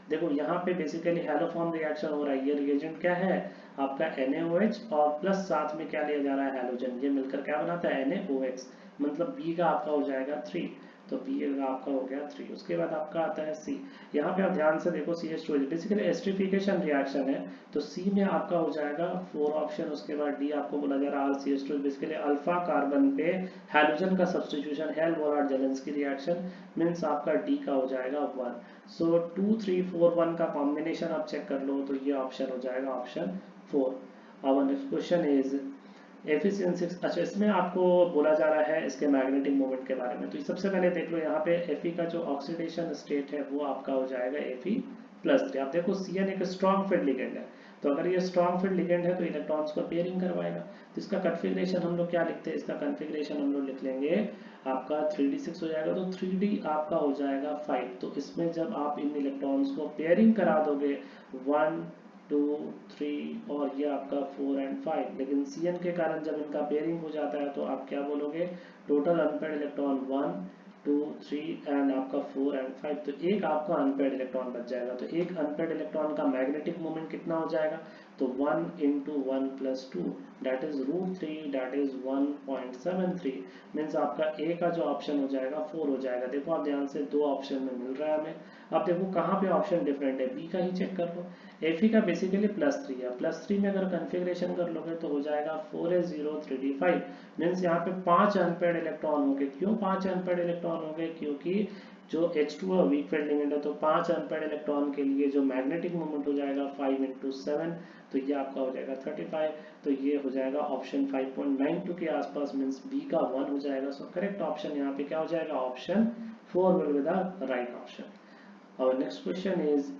देखो यहाँ पे बेसिकली हेलोफॉर्म रिएक्शन हो रहा है, ये रिएजेंट क्या है आपका NaOH और प्लस साथ में क्या लिया जा रहा है हैलोजन, ये मिलकर क्या बनाता है NaOX, मतलब B का आपका हो जाएगा 3, तो B का आपका हो गया 3। उसके बाद आपका आता है C, यहाँ पे आप ध्यान से देखो CH2 बेसिकली एस्टरिफिकेशन रिएक्शन है, तो C में आपका हो जाएगा 4 ऑप्शन। उसके बाद D आपको बोला जा रहा है CH2 बेसिकली अल्फा कार्बन पे हैलोजन का substitution Hell Volhard Zelinsky reaction, means आपका D का हो जाएगा 1। सो 2 3 4 1 का कॉम्बिनेशन आप चेक कर लो, तो ये ऑप्शन हो जाएगा option 4। Our next question is efficiency, अच्छा इसमें आपको बोला जा रहा है इसके मैग्नेटिक मोमेंट के बारे में, तो सबसे पहले देख लो यहाँ पे Fe का जो ऑक्सीडेशन स्टेट है वो आपका हो जाएगा Fe+3। आप देखो Cn एक स्ट्रॉन्ग फील्ड लिगेंड है, तो अगर ये स्ट्रॉन्ग फील्ड लिगेंड है तो इलेक्ट्रॉन्स को पेयरिंग करवाएगा, तो इसका कन्फिग्रेशन हम लोग क्या लिखते हैं, इसका कन्फिग्रेशन हम लोग लिख लेंगे आपका 3d6 हो जाएगा, तो 3d आपका हो जाएगा 5। तो इसमें जब आप इन इलेक्ट्रॉन्स को पेयरिंग करा दोगे 1 2 3 और ये आपका 4 एंड 5, लेकिन Cn के कारण जब इनका पेयरिंग हो जाता है तो आप क्या बोलोगे टोटल अनपेयर्ड इलेक्ट्रॉन 1 2 3 एंड आपका 4 एंड 5, तो एक आपका अनपेयर्ड इलेक्ट्रॉन बच जाएगा, तो एक अनपेयर्ड इलेक्ट्रॉन का मैग्नेटिक मोमेंट कितना हो जाएगा, तो 1 into 1 plus 2 that is √3 that is 1.73, means आपका A का जो ऑप्शन हो जाएगा 4 हो जाएगा। देखो आप ध्यान से दो ऑप्शन में मिल रहा है हमें, अब देखो कहाँ पे ऑप्शन डिफरेंट है, B का ही चेक कर लो। Fe का बेसिकली +3 है, +3 में अगर कन्फिग्रेशन कर लोगे तो हो जाएगा 4s0 3d5, मीन्स यहाँ पे 5 अनपेयर्ड इलेक्ट्रॉन होंगे। क्यों 5 अनपेयर्ड इलेक्ट्रॉन होंगे, क्योंकि जो H2 है वीक फील्ड लिगेंड है, तो 5 अनपेयर्ड इलेक्ट्रॉन के लिए जो मैग्नेटिक मोमेंट हो जाएगा 5 into 7, तो ये आपका हो जाएगा 35, तो ये हो जाएगा ऑप्शन 5.92 के आसपास, मीन्स B का 1 हो जाएगा। सो करेक्ट ऑप्शन यहाँ पे क्या हो जाएगा option 4 will be the right option. और नेक्स्ट क्वेश्चन इज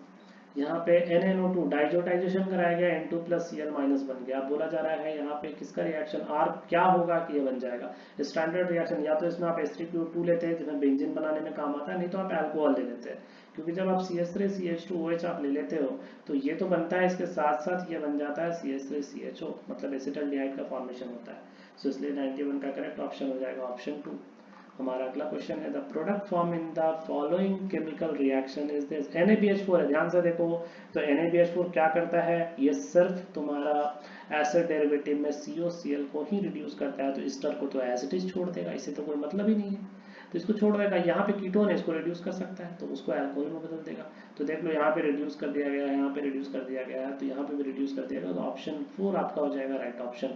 यहाँ पे NaNO2 डाइजोटाइजेशन कराया गया N2 प्लस Cl माइनस बन गया, बोला जा रहा है यहाँ पे किसका रिएक्शन R क्या होगा कि ये बन जाएगा स्टैंडर्ड रिएक्शन, या तो इसमें आप H3PO2 लेते हैं जिसमें बेंजीन बनाने में काम आता है, नहीं तो आप अल्कोहल ले लेते हैं, क्योंकि जब आप CH3CH2OH आप ले लेते हो तो ये तो बनता है, इसके साथ साथ ये बन जाता है CH3CHO, मतलब एसिटाल्डिहाइड का फॉर्मेशन होता है, सो इसलिए 91 का करेक्ट ऑप्शन हो जाएगा ऑप्शन 2। हमारा अगला क्वेश्चन है the product form in the following chemical reaction is this. NaBH4 है, ध्यान से देखो। तो NaBH4 क्या करता है, ये सिर्फ तुम्हारा एसिड डेरिवेटिव में COCl को ही रिड्यूस करता है, तो इस्टर को तो एज इट इज छोड़ देगा, इससे तो कोई मतलब ही नहीं है, तो इसको छोड़ देगा। यहाँ पे कीटोन है, इसको रिड्यूस कर सकता है, तो उसको अल्कोहल में बदल देगा। तो देख लो यहाँ पे रिड्यूस कर दिया गया है, यहाँ पे रिड्यूस कर दिया गया है, तो यहाँ पे भी रिड्यूस कर दिया गया, तो ऑप्शन 4 आपका हो जाएगा राइट ऑप्शन।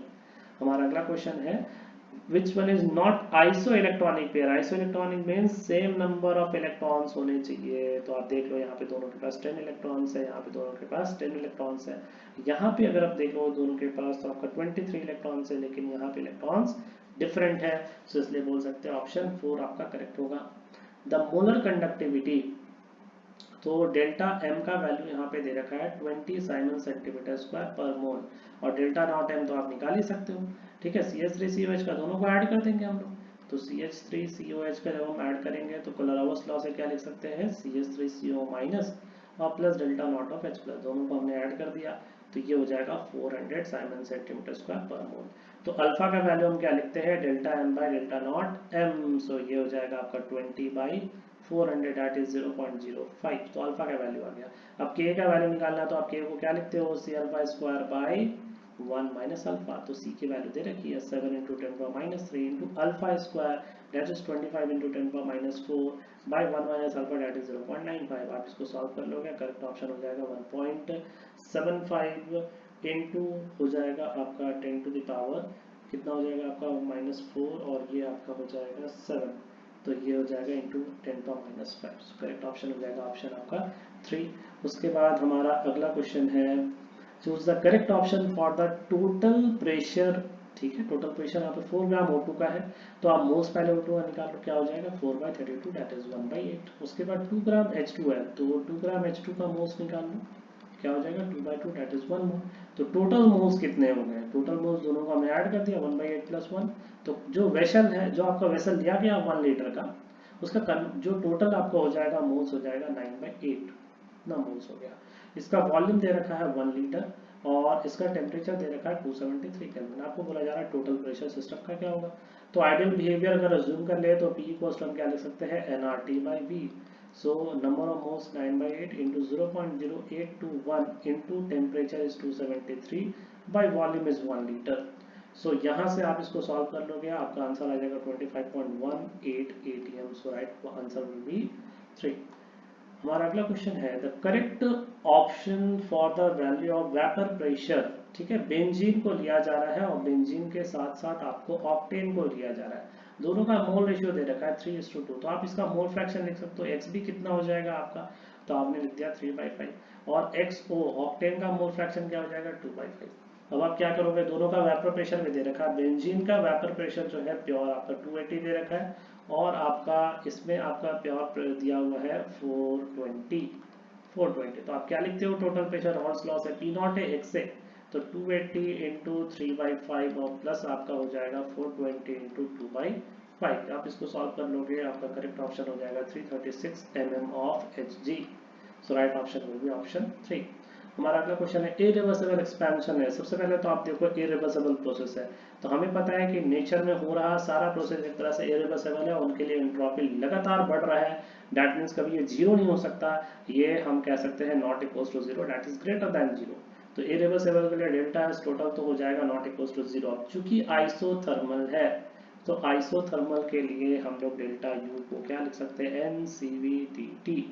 हमारा अगला क्वेश्चन है which one is not isoelectronic pair। isoelectronic means same number of electrons होने चाहिए। तो आप देख लो यहाँ पे दोनों के पास 10 इलेक्ट्रॉन्स है, यहाँ पे दोनों के पास 10 इलेक्ट्रॉन्स है। यहाँ पे अगर आप देखो दोनों के पास तो आपका 23 इलेक्ट्रॉन्स है, लेकिन यहाँ पे इलेक्ट्रॉन्स डिफरेंट है, तो इसलिए बोल सकते हैं ऑप्शन 4 आपका करेक्ट होगा। द मोलर कंडक्टिविटी, तो डेल्टा एम का वैल्यू यहाँ पे दे रखा है 20 साइमन सेंटीमीटर स्क्वायर पर मोल, और डेल्टा नॉट एम तो आप निकाल ही सकते हो, ठीक है। CH3COH का दोनों को ऐड कर देंगे हम लोग, तो CH3COH का जब हम ऐड करेंगे तो कोलरावस लॉ से क्या लिख सकते हैं, CH3CO माइनस और plus delta not of H plus, दोनों को हमने ऐड कर दिया, तो ये हो जाएगा 400 साइमन सेंटीमीटर स्क्वायर पर मोल। तो अल्फा का वैल्यू हम क्या लिखते हैं, delta m by delta naught m, so ये हो जाएगा आपका 20/400 दैट इज 0.05, तो अल्फा का वैल्यू आ गया। अब के का वैल्यू निकालना है, तो आप के को क्या लिखते हो, C alpha square by 1 minus alpha, तो सी की वैल्यू दे रखी है 7 into 10⁻³ into alpha square that is 25 into 10⁻⁴ by 1 minus alpha that is 0.95। आप इसको सॉल्व कर लोगे, करेक्ट ऑप्शन हो जाएगा 1.75 इंटू हो जाएगा आपका 10 टू द पावर कितना हो जाएगा आपका -4, और ये आपका हो जाएगा 7, तो ये हो जाएगा इंटू 10⁻⁵। करेक्ट ऑप्शन हो जाएगा ऑप्शन आपका 3। उसके बाद हमारा अगला क्वेश्चन है choose the correct option for the total pressure, ठीक है। टोटल प्रेशर यहाँ पे 4 ग्राम O2 का है, तो आप मोल्स पहले O2 का निकाल लो, क्या हो जाएगा 4/32 दैट इज 1/8। उसके बाद 2 ग्राम H2 है, तो 2 ग्राम H2 का मोल्स निकाल लो, क्या हो जाएगा 2/2 दैट इज 1 मोल। तो टोटल मोल्स कितने हो गए, टोटल मोल्स दोनों को हमने ऐड कर दिया 1/8 प्लस 1, तो जो वेसल है, जो आपका वेसल दिया गया 1 लीटर का, उसका जो टोटल आपका हो जाएगा मोल्स हो जाएगा 9/8, इतना मोल्स हो गया। इसका वॉल्यूम दे रखा है 1 लीटर, और इसका टेम्परेचर दे रखा है 273 केल्विन। आपको बोला जा रहा है टोटल प्रेशर सिस्टम का क्या होगा। तो आइडियल बिहेवियर अगर अज्यूम कर ले तो P इक्वल्स हम क्या लिख सकते हैं, nRT/V। So number of moles 9/8 into 0.0821 into temperature is 273 by volume is 1 liter. So यहाँ से आप इसको सॉल्व कर लोगे, आपका आंसर आ जाएगा 25.18 atm. So right answer will be 3। हमारा अगला क्वेश्चन है the correct option for the value of vapour pressure, ठीक है। बेंजीन को लिया जा रहा है और बेंजीन के साथ साथ आपको ऑक्टेन को लिया जा रहा है, दोनों का मोल रेशियो दे रखा है 3:2, तो आप इसका मोल फ्रैक्शन लिख सकते हो। एक्स भी कितना हो जाएगा आपका, तो आपने लिख दिया 3/5, और XO ऑक्टेन का मोल फ्रैक्शन क्या हो जाएगा 2/5। अब आप क्या करोगे, दोनों का वेपर प्रेशर भी दे रखा है, बेंजीन का वेपर प्रेशर जो है प्योर आपका 280 दे रखा है, और आपका इसमें आपका प्योर दिया हुआ है 420। तो आप क्या लिखते हो, टोटल प्रेशर हॉल्स लॉ से P नॉट है एक से, तो 280 इंटू 3/5 और प्लस आपका हो जाएगा 420 इंटू 2/5। आप इसको सॉल्व कर लोगे, आपका करेक्ट ऑप्शन हो जाएगा 336 mm of Hg। So right option will be option 3। हमारा अगला क्वेश्चन है इरिवर्सिबल एक्सपेंशन है। सबसे पहले तो आप देखो इरिवर्सिबल प्रोसेस है, तो हमें पता है कि नेचर में हो रहा सारा प्रोसेस एक तरह से इरिवर्सिबल है, उनके लिए एंट्रोपी लगातार बढ़ रहा है, दैट मीन्स कभी ये जीरो नहीं हो सकता, ये हम कह सकते हैं not equals to zero, that is greater than zero. तो इरिवर्सिबल के लिए डेल्टा एस टोटल तो हो जाएगा नॉट इक्वल्स टू जीरो। अब चूंकि आइसोथर्मल है, तो आइसोथर्मल के लिए हम लोग डेल्टा यू को क्या लिख सकते हैं, NCV/dt।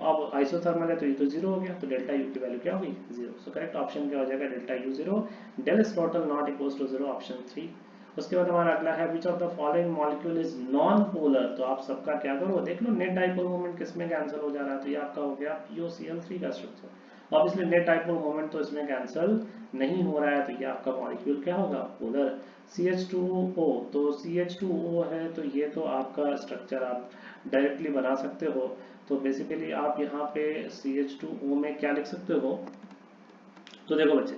अब आइसोथर्मल है तो ये तो जीरो हो गया, तो डेल्टा यू की वैल्यू क्या होगी, जीरो। सो करेक्ट ऑप्शन क्या हो जाएगा, delta U zero, del S total not equals to zero, option 3। उसके बाद हमारा अगला है which of the following molecule is non polar. तो आप सबका क्या करो, देख लो नेट डाइपोल मोमेंट किसमें कैंसिल हो जा रहा है, तो ये आपका हो गया POCl3 का structure. Obviously net dipole moment तो इसमें कैंसिल नहीं हो रहा है, तो ये आपका मॉलिक्यूल क्या होगा, पोलर। CH2O, तो CH2O है, तो ये तो आपका स्ट्रक्चर आप डायरेक्टली बना सकते हो। तो बेसिकली आप यहाँ पे CH2O में क्या लिख सकते हो, तो देखो बच्चे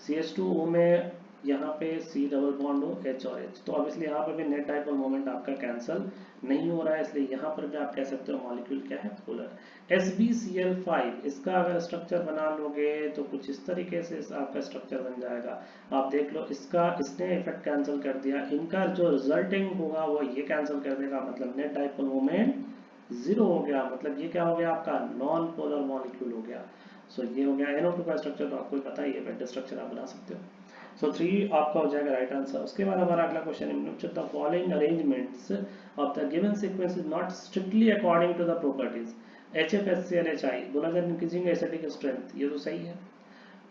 CH2O में यहाँ पे C डबल बॉन्ड हो H और H, तो ऑब्वियसली यहाँ पर भी नेट डाइपोल मोमेंट आपका कैंसिल नहीं हो रहा है, इसलिए यहाँ पर भी आप कह सकते हो मॉलिक्यूल क्या है, पोलर। SbCl5 इसका अगर स्ट्रक्चर बना लोगे तो कुछ इस तरीके से आपका स्ट्रक्चर बन जाएगा। आप देख लो, इसका इसने इफेक्ट कैंसिल कर दिया, इनका जो रिजल्टिंग होगा वो ये कैंसिल कर देगा, मतलब नेट डाइपोल मोमेंट जीरो हो गया, मतलब ये क्या हो गया आपका नॉन पोलर मॉलिक्यूल हो गया। सो ये हो गया NO2 का स्ट्रक्चर, तो आपको पता ही है, बेटर स्ट्रक्चर आप बना सकते हो। सो 3 आपका हो जाएगा राइट आंसर। उसके बाद हमारा अगला क्वेश्चन है, the following arrangements of the given sequence is not strictly according to the properties HFSClHI, बोला जा रहा है इंक्रीजिंग एसिडिक स्ट्रेंथ, ये तो सही है।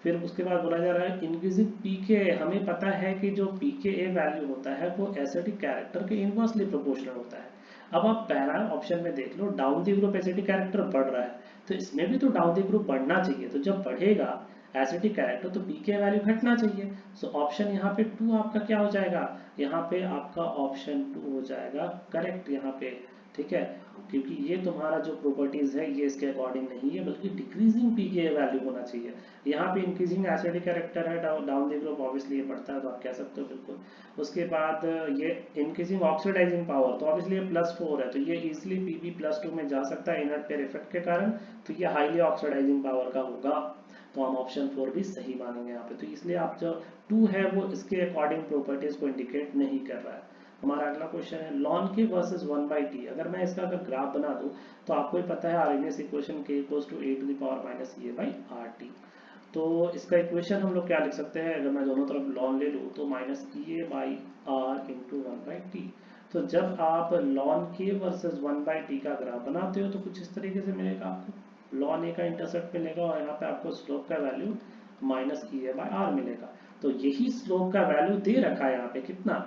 फिर उसके बाद बोला जा रहा है इंक्रीजिंग पीके, हमें पता है कि जो पीके वैल्यू होता है वो एसिडिक कैरेक्टर के इनवर्सली प्रोपोर्शनल होता है। अब आप पहला ऑप्शन में देख लो, down the group acidic character बढ़ रहा है, तो इसमें भी तो डाउन द ग्रुप बढ़ना चाहिए, तो जब बढ़ेगा एसिडिक कैरेक्टर तो पीके वैल्यू घटना चाहिए। सो ऑप्शन यहाँ पे 2 आपका क्या हो जाएगा, यहाँ पे आपका ऑप्शन 2 हो जाएगा करेक्ट यहाँ पे, ठीक है, क्योंकि ये तुम्हारा जो प्रॉपर्टीज है ये इसके अकॉर्डिंग नहीं है, बल्कि डिक्रीजिंग पीके वैल्यू होना चाहिए। यहाँ पे इंक्रीजिंग एसिडिक कैरेक्टर है, डाउन द ग्रुप ऑब्वियसली ये बढ़ता है, तो आप कह सकते हो बिल्कुल। उसके बाद ये इंक्रीजिंग ऑक्सीडाइजिंग पावर, तो ऑब्वियसली ये +4 है, तो ये इजिली Pb+2 में जा सकता है इनर्ट पेयर इफेक्ट के कारण, तो ये हाईली ऑक्सीडाइजिंग पावर का होगा, तो हम ऑप्शन 4 भी सही मानेंगे यहाँ पे। तो इसलिए आप जो 2 है वो इसके अकॉर्डिंग प्रॉपर्टीज को इंडिकेट नहीं कर रहा है। हमारा अगला क्वेश्चन है लॉन के वर्सेस 1/t, अगर मैं इसका अगर ग्राफ बना दूं तो आपको ही पता है आर्गेनियस इक्वेशन k = a⁻−a/rt, तो इसका इक्वेशन हम लोग क्या लिख सकते हैं, अगर मैं दोनों तरफ लॉन ले लूँ तो -EA/r × 1/t। तो जब आप लॉन k वर्सेस 1/t का ग्राफ बनाते हो तो कुछ इस तरीके से मिलेगा आपको, लॉन a का इंटरसेप्ट मिलेगा और यहाँ पे आपको स्लोप का वैल्यू -EA/r मिलेगा। तो यही स्लोप का वैल्यू दे रखा है यहाँ पे कितना,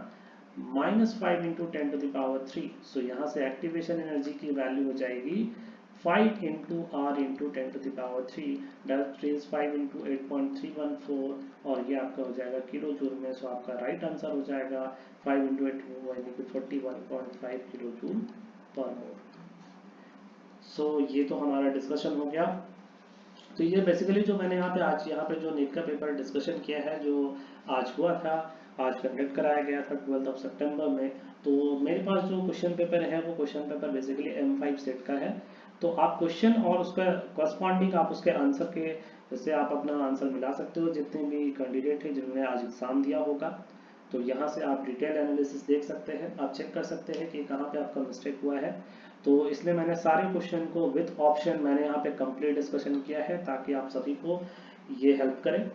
-5 × 10⁻3। सो यहाँ से एक्टिवेशन एनर्जी की वैल्यू हो जाएगी 5 × r × 10⁻3, दैट इज 5 × 8.314, और ये आपका हो जाएगा किलो जूल में। सो आपका राइट आंसर हो जाएगा 5 × 8 यानी कि 41.5 किलो जूल पर मोल। सो ये तो हमारा डिस्कशन हो गया। तो ये बेसिकली जो मैंने यहाँ पे आज यहाँ पे जो नीट का पेपर डिस्कशन किया है, जो आज हुआ था, आज कंडक्ट कराया गया था 12 सितंबर में। तो मेरे पास जो क्वेश्चन पेपर है वो question paper basically M5 set का है। तो आप क्वेश्चन और उसका कॉरस्पॉन्डिंग आप उसके आंसर के, जैसे आप अपना आंसर मिला सकते हो जितने भी कैंडिडेट हैं जिन्होंने आज एग्जाम दिया होगा। तो यहाँ से आप डिटेल एनालिसिस देख सकते हैं, आप चेक कर सकते हैं कि कहाँ पे आपका मिस्टेक हुआ है। तो इसलिए मैंने सारे क्वेश्चन को विथ ऑप्शन मैंने यहाँ पे कंप्लीट डिस्कशन किया है ताकि आप सभी को ये हेल्प करे।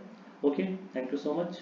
Okay, thank you so much.